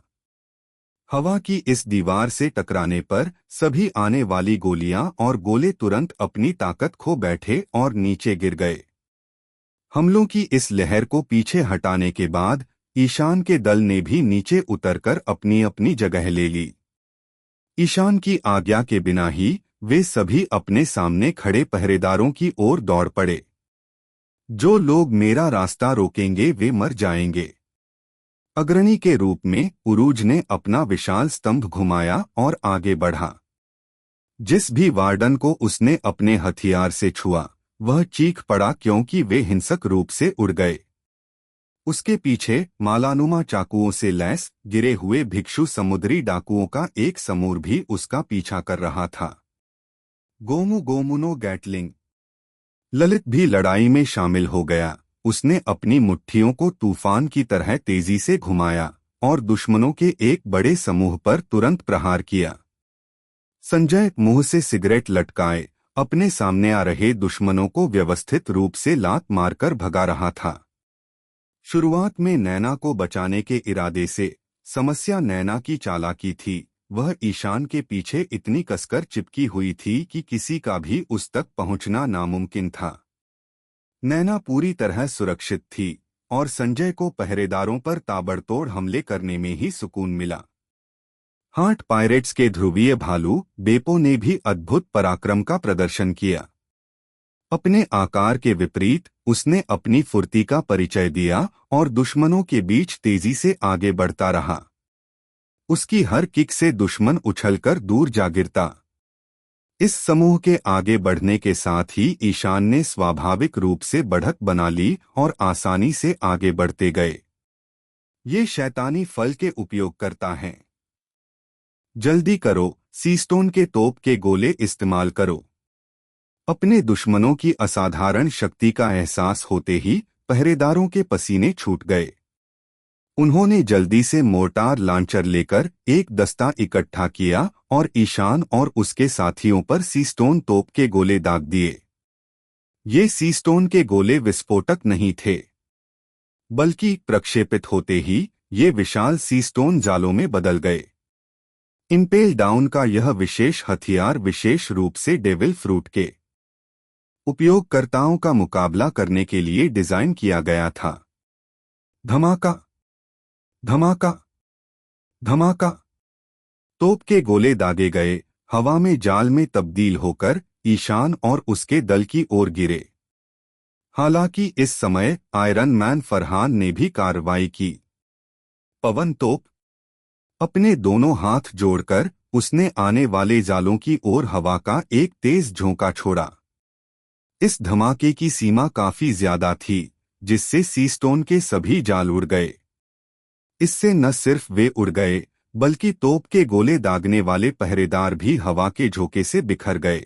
Speaker 1: हवा की इस दीवार से टकराने पर सभी आने वाली गोलियां और गोले तुरंत अपनी ताकत खो बैठे और नीचे गिर गए। हमलों की इस लहर को पीछे हटाने के बाद ईशान के दल ने भी नीचे उतरकर अपनी अपनी जगह ले ली। ईशान की आज्ञा के बिना ही वे सभी अपने सामने खड़े पहरेदारों की ओर दौड़ पड़े। जो लोग मेरा रास्ता रोकेंगे वे मर जाएंगे। अग्रणी के रूप में उरूज ने अपना विशाल स्तंभ घुमाया और आगे बढ़ा। जिस भी वार्डन को उसने अपने हथियार से छुआ वह चीख पड़ा, क्योंकि वे हिंसक रूप से उड़ गए। उसके पीछे मालानुमा चाकुओं से लैस गिरे हुए भिक्षु समुद्री डाकुओं का एक समूह भी उसका पीछा कर रहा था। गोमू गोमुनो गैटलिंग ललित भी लड़ाई में शामिल हो गया। उसने अपनी मुट्ठियों को तूफान की तरह तेजी से घुमाया और दुश्मनों के एक बड़े समूह पर तुरंत प्रहार किया। संजय मुंह से सिगरेट लटकाए अपने सामने आ रहे दुश्मनों को व्यवस्थित रूप से लात मारकर भगा रहा था। शुरुआत में नैना को बचाने के इरादे से समस्या नैना की चालाकी थी। वह ईशान के पीछे इतनी कसकर चिपकी हुई थी कि किसी का भी उस तक पहुंचना नामुमकिन था। नैना पूरी तरह सुरक्षित थी और संजय को पहरेदारों पर ताबड़तोड़ हमले करने में ही सुकून मिला। हार्ट पायरेट्स के ध्रुवीय भालू बेपो ने भी अद्भुत पराक्रम का प्रदर्शन किया। अपने आकार के विपरीत उसने अपनी फुर्ती का परिचय दिया और दुश्मनों के बीच तेजी से आगे बढ़ता रहा। उसकी हर किक से दुश्मन उछलकर दूर जा गिरता। इस समूह के आगे बढ़ने के साथ ही ईशान ने स्वाभाविक रूप से बढ़त बना ली और आसानी से आगे बढ़ते गए। ये शैतानी फल के उपयोग करता है। जल्दी करो, सीस्टोन के तोप के गोले इस्तेमाल करो। अपने दुश्मनों की असाधारण शक्ति का एहसास होते ही पहरेदारों के पसीने छूट गए। उन्होंने जल्दी से मोर्टार लॉन्चर लेकर एक दस्ता इकट्ठा किया और ईशान और उसके साथियों पर सीस्टोन तोप के गोले दाग दिए। ये सीस्टोन के गोले विस्फोटक नहीं थे, बल्कि प्रक्षेपित होते ही ये विशाल सीस्टोन जालों में बदल गए। इम्पेल डाउन का यह विशेष हथियार विशेष रूप से डेविल फ्रूट के उपयोगकर्ताओं का मुकाबला करने के लिए डिजाइन किया गया था। धमाका, धमाका, धमाका। तोप के गोले दागे गए, हवा में जाल में तब्दील होकर ईशान और उसके दल की ओर गिरे। हालांकि इस समय आयरन मैन फरहान ने भी कार्रवाई की। पवन तोप। अपने दोनों हाथ जोड़कर उसने आने वाले जालों की ओर हवा का एक तेज झोंका छोड़ा। इस धमाके की सीमा काफी ज्यादा थी, जिससे सीस्टोन के सभी जाल उड़ गए। इससे न सिर्फ वे उड़ गए, बल्कि तोप के गोले दागने वाले पहरेदार भी हवा के झोंके से बिखर गए।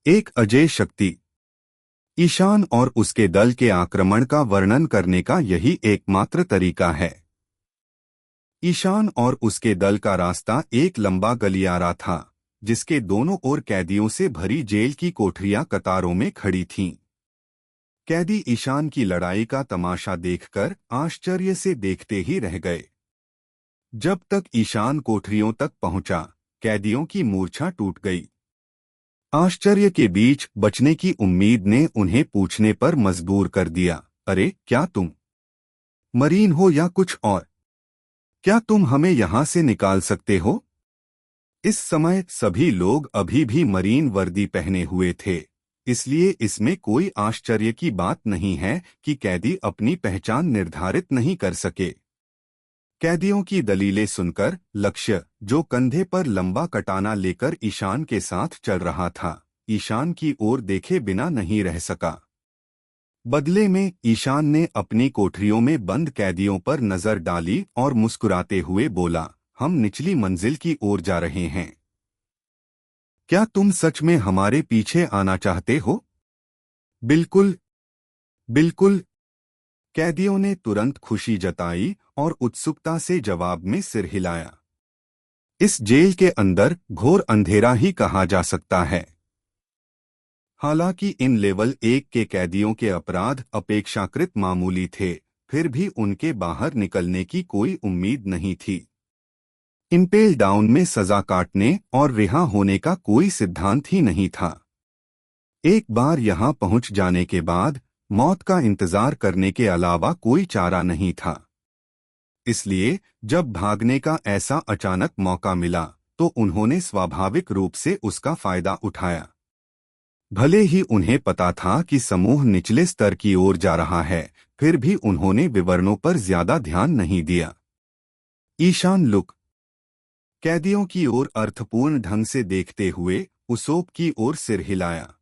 Speaker 1: एक अजेय शक्ति। ईशान और उसके दल के आक्रमण का वर्णन करने का यही एकमात्र तरीका है। ईशान और उसके दल का रास्ता एक लंबा गलियारा था, जिसके दोनों ओर कैदियों से भरी जेल की कोठरियां कतारों में खड़ी थीं। कैदी ईशान की लड़ाई का तमाशा देखकर आश्चर्य से देखते ही रह गए। जब तक ईशान कोठरियों तक पहुंचा, कैदियों की मूर्छा टूट गई। आश्चर्य के बीच बचने की उम्मीद ने उन्हें पूछने पर मजबूर कर दिया, अरे क्या तुम मरीन हो या कुछ और? क्या तुम हमें यहां से निकाल सकते हो? इस समय सभी लोग अभी भी मरीन वर्दी पहने हुए थे, इसलिए इसमें कोई आश्चर्य की बात नहीं है कि कैदी अपनी पहचान निर्धारित नहीं कर सके। कैदियों की दलीलें सुनकर लक्ष्य, जो कंधे पर लंबा कटाना लेकर ईशान के साथ चल रहा था, ईशान की ओर देखे बिना नहीं रह सका। बदले में ईशान ने अपनी कोठरियों में बंद कैदियों पर नजर डाली और मुस्कुराते हुए बोला, हम निचली मंजिल की ओर जा रहे हैं। क्या तुम सच में हमारे पीछे आना चाहते हो? बिल्कुल, बिल्कुल। कैदियों ने तुरंत खुशी जताई और उत्सुकता से जवाब में सिर हिलाया। इस जेल के अंदर घोर अंधेरा ही कहा जा सकता है। हालांकि इन लेवल 1 के कैदियों के अपराध अपेक्षाकृत मामूली थे, फिर भी उनके बाहर निकलने की कोई उम्मीद नहीं थी। इम्पेल डाउन में सजा काटने और रिहा होने का कोई सिद्धांत ही नहीं था। एक बार यहां पहुंच जाने के बाद मौत का इंतजार करने के अलावा कोई चारा नहीं था। इसलिए जब भागने का ऐसा अचानक मौका मिला, तो उन्होंने स्वाभाविक रूप से उसका फायदा उठाया। भले ही उन्हें पता था कि समूह निचले स्तर की ओर जा रहा है, फिर भी उन्होंने विवरणों पर ज्यादा ध्यान नहीं दिया। ईशान लुक। कैदियों की ओर अर्थपूर्ण ढंग से देखते हुए उसोप की ओर सिर हिलाया।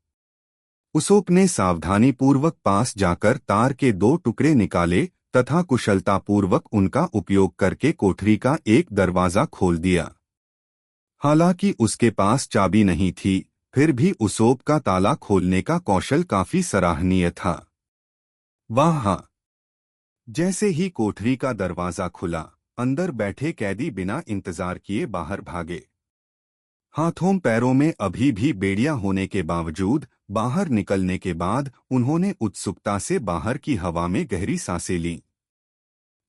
Speaker 1: उसोप ने सावधानीपूर्वक पास जाकर तार के 2 टुकड़े निकाले तथा कुशलतापूर्वक उनका उपयोग करके कोठरी का एक दरवाजा खोल दिया। हालांकि उसके पास चाबी नहीं थी, फिर भी उसोप का ताला खोलने का कौशल काफी सराहनीय था। वाह! जैसे ही कोठरी का दरवाजा खुला, अंदर बैठे कैदी बिना इंतजार किए बाहर भागे। हाथों पैरों में अभी भी बेड़ियां होने के बावजूद बाहर निकलने के बाद उन्होंने उत्सुकता से बाहर की हवा में गहरी सांसें लीं।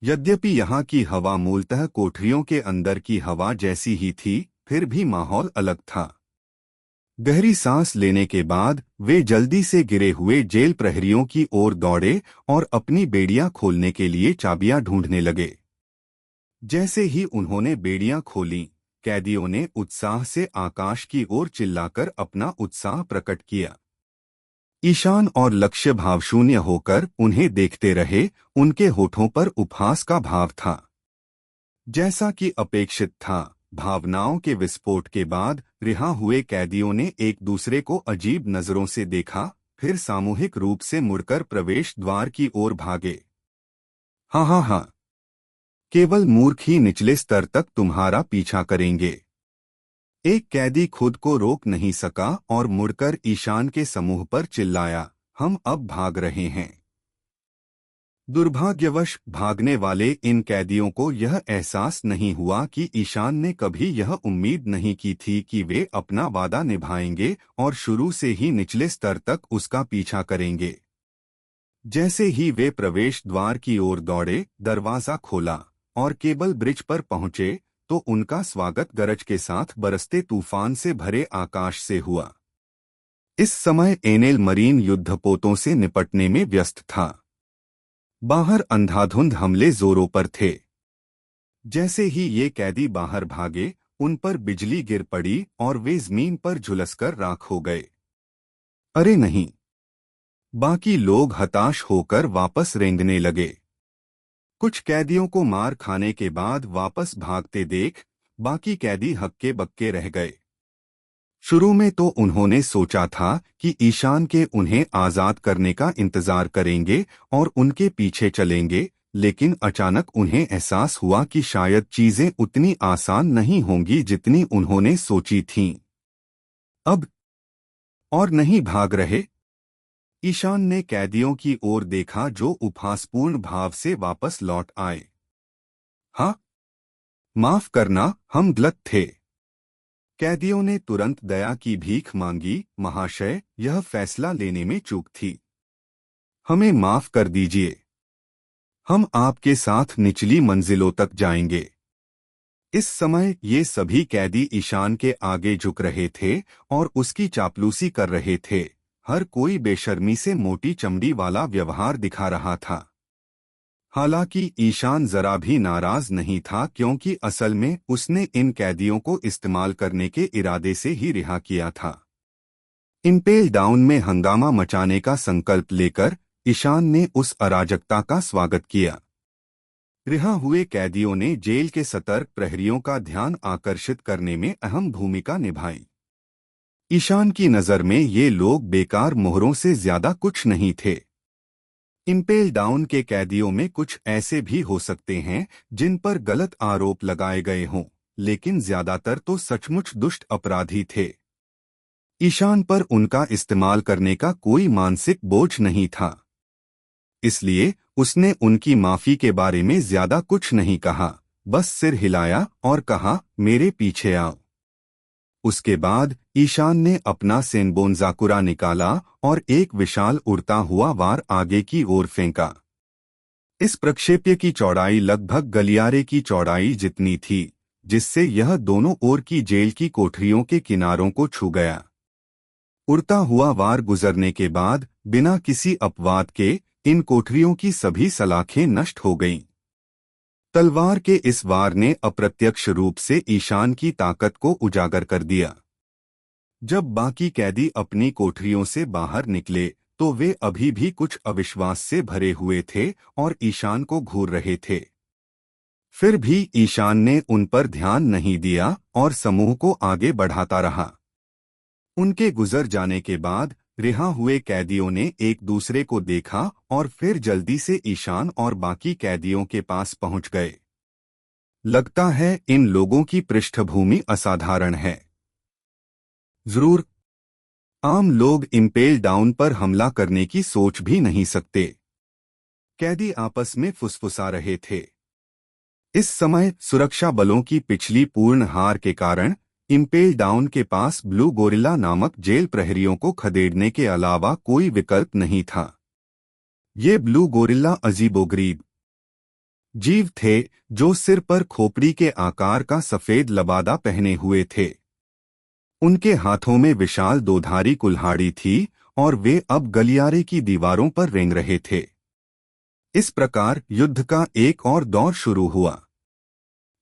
Speaker 1: यद्यपि यहाँ की हवा मूलतः कोठरियों के अंदर की हवा जैसी ही थी, फिर भी माहौल अलग था। गहरी सांस लेने के बाद वे जल्दी से गिरे हुए जेल प्रहरियों की ओर दौड़े और अपनी बेड़ियां खोलने के लिए चाबियां ढूंढने लगे। जैसे ही उन्होंने बेड़ियां खोलीं, कैदियों ने उत्साह से आकाश की ओर चिल्लाकर अपना उत्साह प्रकट किया। ईशान और लक्ष्य भावशून्य होकर उन्हें देखते रहे, उनके होठों पर उपहास का भाव था। जैसा कि अपेक्षित था, भावनाओं के विस्फोट के बाद रिहा हुए कैदियों ने एक दूसरे को अजीब नजरों से देखा, फिर सामूहिक रूप से मुड़कर प्रवेश द्वार की ओर भागे। हाँ हाँ हाँ, केवल मूर्ख ही निचले स्तर तक तुम्हारा पीछा करेंगे। एक कैदी खुद को रोक नहीं सका और मुड़कर ईशान के समूह पर चिल्लाया, हम अब भाग रहे हैं। दुर्भाग्यवश भागने वाले इन कैदियों को यह एहसास नहीं हुआ कि ईशान ने कभी यह उम्मीद नहीं की थी कि वे अपना वादा निभाएंगे और शुरू से ही निचले स्तर तक उसका पीछा करेंगे। जैसे ही वे प्रवेश द्वार की ओर दौड़े, दरवाजा खोला और केबल ब्रिज पर पहुंचे, तो उनका स्वागत गरज के साथ बरसते तूफान से भरे आकाश से हुआ। इस समय एनेल मरीन युद्धपोतों से निपटने में व्यस्त था। बाहर अंधाधुंध हमले जोरों पर थे। जैसे ही ये कैदी बाहर भागे, उन पर बिजली गिर पड़ी और वे जमीन पर झुलसकर राख हो गए। अरे नहीं! बाकी लोग हताश होकर वापस रेंगने लगे। कुछ कैदियों को मार खाने के बाद वापस भागते देख बाकी कैदी हक्के बक्के रह गए। शुरू में तो उन्होंने सोचा था कि ईशान के उन्हें आजाद करने का इंतजार करेंगे और उनके पीछे चलेंगे, लेकिन अचानक उन्हें एहसास हुआ कि शायद चीजें उतनी आसान नहीं होंगी जितनी उन्होंने सोची थीं। अब और नहीं भाग रहे। ईशान ने कैदियों की ओर देखा जो उपहासपूर्ण भाव से वापस लौट आए। हाँ, माफ करना, हम गलत थे। कैदियों ने तुरंत दया की भीख मांगी। महाशय, यह फैसला लेने में चूक थी। हमें माफ कर दीजिए। हम आपके साथ निचली मंजिलों तक जाएंगे। इस समय ये सभी कैदी ईशान के आगे झुक रहे थे और उसकी चापलूसी कर रहे थे। हर कोई बेशर्मी से मोटी चमड़ी वाला व्यवहार दिखा रहा था। हालांकि ईशान जरा भी नाराज नहीं था, क्योंकि असल में उसने इन कैदियों को इस्तेमाल करने के इरादे से ही रिहा किया था। इंपेल डाउन में हंगामा मचाने का संकल्प लेकर ईशान ने उस अराजकता का स्वागत किया। रिहा हुए कैदियों ने जेल के सतर्क प्रहरियों का ध्यान आकर्षित करने में अहम भूमिका निभाई। ईशान की नज़र में ये लोग बेकार मोहरों से ज्यादा कुछ नहीं थे। इंपेल डाउन के कैदियों में कुछ ऐसे भी हो सकते हैं जिन पर गलत आरोप लगाए गए हों, लेकिन ज्यादातर तो सचमुच दुष्ट अपराधी थे। ईशान पर उनका इस्तेमाल करने का कोई मानसिक बोझ नहीं था, इसलिए उसने उनकी माफी के बारे में ज्यादा कुछ नहीं कहा, बस सिर हिलाया और कहा, मेरे पीछे आओ। उसके बाद ईशान ने अपना सेनबोनजाकुरा निकाला और एक विशाल उड़ता हुआ वार आगे की ओर फेंका। इस प्रक्षेप्य की चौड़ाई लगभग गलियारे की चौड़ाई जितनी थी, जिससे यह दोनों ओर की जेल की कोठरियों के किनारों को छू गया। उड़ता हुआ वार गुजरने के बाद बिना किसी अपवाद के इन कोठरियों की सभी सलाखें नष्ट हो गईं। तलवार के इस वार ने अप्रत्यक्ष रूप से ईशान की ताकत को उजागर कर दिया। जब बाकी कैदी अपनी कोठरियों से बाहर निकले तो वे अभी भी कुछ अविश्वास से भरे हुए थे और ईशान को घूर रहे थे। फिर भी ईशान ने उन पर ध्यान नहीं दिया और समूह को आगे बढ़ाता रहा। उनके गुजर जाने के बाद रिहा हुए कैदियों ने एक दूसरे को देखा और फिर जल्दी से ईशान और बाकी कैदियों के पास पहुंच गए। लगता है इन लोगों की पृष्ठभूमि असाधारण है। जरूर, आम लोग इंपेल डाउन पर हमला करने की सोच भी नहीं सकते। कैदी आपस में फुसफुसा रहे थे। इस समय सुरक्षा बलों की पिछली पूर्ण हार के कारण इंपेल डाउन के पास ब्लू गोरिल्ला नामक जेल प्रहरियों को खदेड़ने के अलावा कोई विकल्प नहीं था। ये ब्लू गोरिल्ला अजीबोगरीब जीव थे जो सिर पर खोपड़ी के आकार का सफेद लबादा पहने हुए थे। उनके हाथों में विशाल दोधारी कुल्हाड़ी थी और वे अब गलियारे की दीवारों पर रेंग रहे थे। इस प्रकार युद्ध का एक और दौर शुरू हुआ।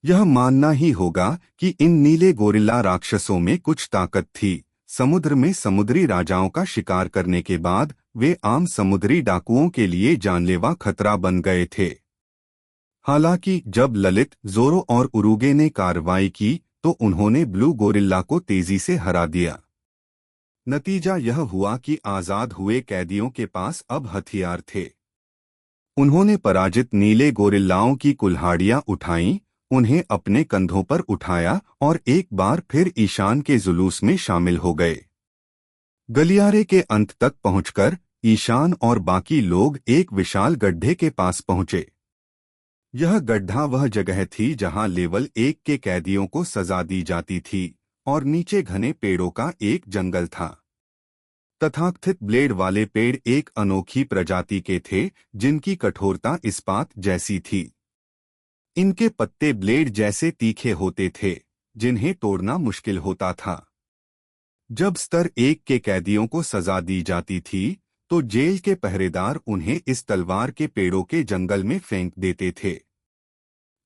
Speaker 1: यह मानना ही होगा कि इन नीले गोरिल्ला राक्षसों में कुछ ताकत थी। समुद्र में समुद्री राजाओं का शिकार करने के बाद वे आम समुद्री डाकुओं के लिए जानलेवा खतरा बन गए थे। हालांकि जब ललित, जोरो और उरुगे ने कार्रवाई की तो उन्होंने ब्लू गोरिल्ला को तेजी से हरा दिया। नतीजा यह हुआ कि आजाद हुए कैदियों के पास अब हथियार थे। उन्होंने पराजित नीले गोरिल्लाओं की कुल्हाड़ियां उठाईं, उन्हें अपने कंधों पर उठाया और एक बार फिर ईशान के जुलूस में शामिल हो गए। गलियारे के अंत तक पहुंचकर ईशान और बाकी लोग एक विशाल गड्ढे के पास पहुंचे। यह गड्ढा वह जगह थी जहां लेवल 1 के कैदियों को सजा दी जाती थी और नीचे घने पेड़ों का एक जंगल था। तथाकथित ब्लेड वाले पेड़ एक अनोखी प्रजाति के थे जिनकी कठोरता इस्पात जैसी थी। इनके पत्ते ब्लेड जैसे तीखे होते थे, जिन्हें तोड़ना मुश्किल होता था। जब स्तर 1 के कैदियों को सजा दी जाती थी, तो जेल के पहरेदार उन्हें इस तलवार के पेड़ों के जंगल में फेंक देते थे।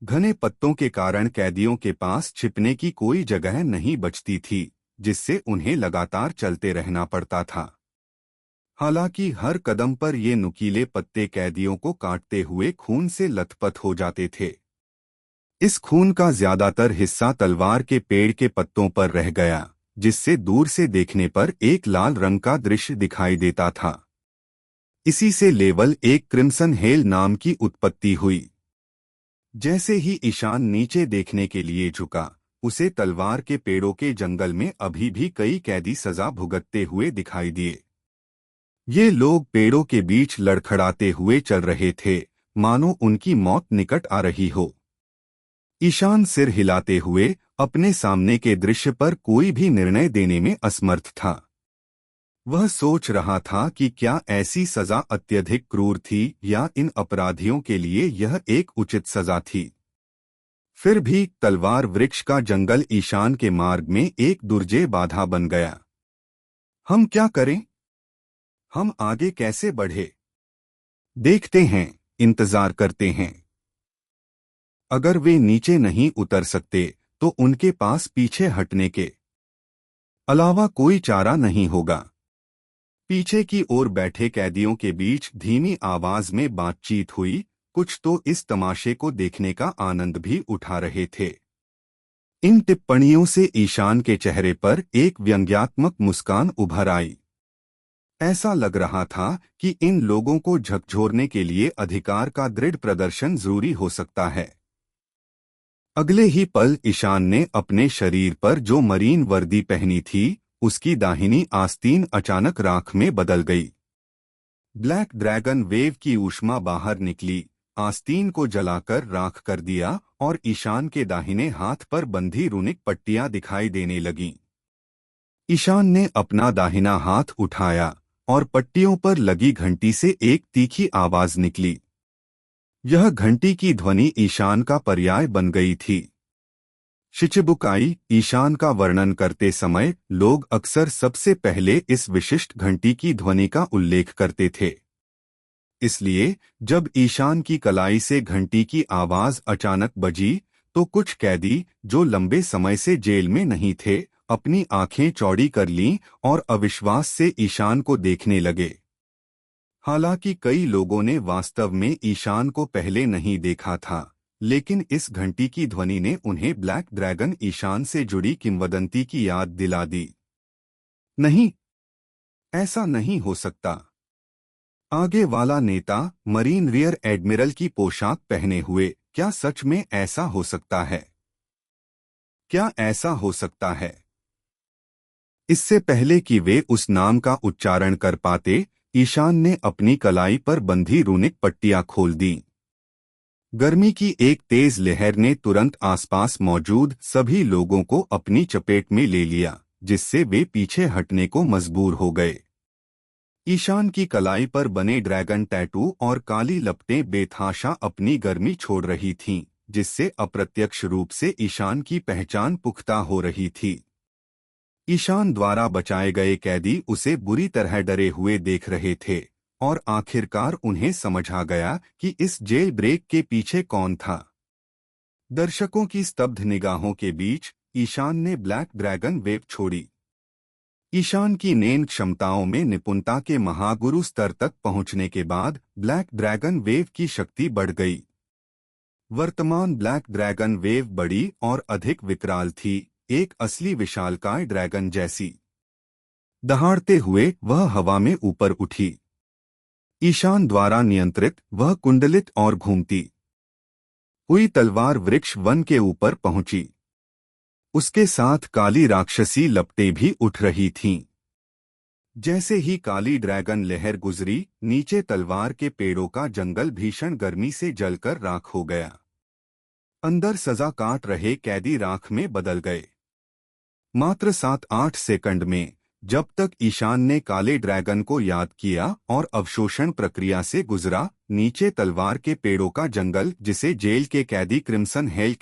Speaker 1: घने पत्तों के कारण कैदियों के पास छिपने की कोई जगह नहीं बचती थी, जिससे उन्हें लगातार चलते रहना पड़ता था। हालांकि हर कदम पर ये नुकीले पत्ते कैदियों को काटते हुए खून से लथपथ हो जाते थे। इस खून का ज्यादातर हिस्सा तलवार के पेड़ के पत्तों पर रह गया, जिससे दूर से देखने पर एक लाल रंग का दृश्य दिखाई देता था। इसी से लेवल 1 क्रिम्सन हेल नाम की उत्पत्ति हुई। जैसे ही ईशान नीचे देखने के लिए झुका, उसे तलवार के पेड़ों के जंगल में अभी भी कई कैदी सजा भुगतते हुए दिखाई दिए। ये लोग पेड़ों के बीच लड़खड़ाते हुए चल रहे थे, मानो उनकी मौत निकट आ रही हो। ईशान सिर हिलाते हुए अपने सामने के दृश्य पर कोई भी निर्णय देने में असमर्थ था। वह सोच रहा था कि क्या ऐसी सजा अत्यधिक क्रूर थी या इन अपराधियों के लिए यह एक उचित सजा थी। फिर भी तलवार वृक्ष का जंगल ईशान के मार्ग में एक दुर्जेय बाधा बन गया। हम क्या करें? हम आगे कैसे बढ़े? देखते हैं, इंतजार करते हैं। अगर वे नीचे नहीं उतर सकते, तो उनके पास पीछे हटने के अलावा कोई चारा नहीं होगा। पीछे की ओर बैठे कैदियों के बीच धीमी आवाज में बातचीत हुई। कुछ तो इस तमाशे को देखने का आनंद भी उठा रहे थे। इन टिप्पणियों से ईशान के चेहरे पर एक व्यंग्यात्मक मुस्कान उभर आई। ऐसा लग रहा था कि इन लोगों को झकझोरने के लिए अधिकार का दृढ़ प्रदर्शन जरूरी हो सकता है। अगले ही पल ईशान ने अपने शरीर पर जो मरीन वर्दी पहनी थी, उसकी दाहिनी आस्तीन अचानक राख में बदल गई। ब्लैक ड्रैगन वेव की ऊष्मा बाहर निकली, आस्तीन को जलाकर राख कर दिया और ईशान के दाहिने हाथ पर बंधी रूनिक पट्टियां दिखाई देने लगीं। ईशान ने अपना दाहिना हाथ उठाया और पट्टियों पर लगी घंटी से एक तीखी आवाज निकली। यह घंटी की ध्वनि ईशान का पर्याय बन गई थी। शिचिबुकाई ईशान का वर्णन करते समय लोग अक्सर सबसे पहले इस विशिष्ट घंटी की ध्वनि का उल्लेख करते थे। इसलिए जब ईशान की कलाई से घंटी की आवाज अचानक बजी, तो कुछ कैदी जो लंबे समय से जेल में नहीं थे, अपनी आंखें चौड़ी कर लीं और अविश्वास से ईशान को देखने लगे। हालांकि कई लोगों ने वास्तव में ईशान को पहले नहीं देखा था, लेकिन इस घंटी की ध्वनि ने उन्हें ब्लैक ड्रैगन ईशान से जुड़ी किंवदंती की याद दिला दी। नहीं, ऐसा नहीं हो सकता। आगे वाला नेता, मरीन रियर एडमिरल की पोशाक पहने हुए, क्या सच में ऐसा हो सकता है? क्या ऐसा हो सकता है? इससे पहले कि वे उस नाम का उच्चारण कर पाते, ईशान ने अपनी कलाई पर बंधी रूनिक पट्टियां खोल दी। गर्मी की एक तेज लहर ने तुरंत आसपास मौजूद सभी लोगों को अपनी चपेट में ले लिया, जिससे वे पीछे हटने को मजबूर हो गए। ईशान की कलाई पर बने ड्रैगन टैटू और काली लपटें बेतहाशा अपनी गर्मी छोड़ रही थीं, जिससे अप्रत्यक्ष रूप से ईशान की पहचान पुख्ता हो रही थी। ईशान द्वारा बचाए गए कैदी उसे बुरी तरह डरे हुए देख रहे थे, और आखिरकार उन्हें समझ आ गया कि इस जेल ब्रेक के पीछे कौन था। दर्शकों की स्तब्ध निगाहों के बीच ईशान ने ब्लैक ड्रैगन वेव छोड़ी। ईशान की नैन क्षमताओं में निपुणता के महागुरु स्तर तक पहुंचने के बाद ब्लैक ड्रैगन वेव की शक्ति बढ़ गई। वर्तमान ब्लैक ड्रैगन वेव बड़ी और अधिक विकराल थी, एक असली विशालकाय ड्रैगन जैसी। दहाड़ते हुए वह हवा में ऊपर उठी। ईशान द्वारा नियंत्रित वह कुंडलित और घूमती हुई तलवार वृक्ष वन के ऊपर पहुंची। उसके साथ काली राक्षसी लपटें भी उठ रही थीं। जैसे ही काली ड्रैगन लहर गुजरी, नीचे तलवार के पेड़ों का जंगल भीषण गर्मी से जलकर राख हो गया। अंदर सजा काट रहे कैदी राख में बदल गए। मात्र 7-8 सेकंड में जब तक ईशान ने काले ड्रैगन को याद किया और अवशोषण प्रक्रिया से गुजरा, नीचे तलवार के पेड़ों का जंगल जिसे जेल के कैदी क्रिम्सन हेल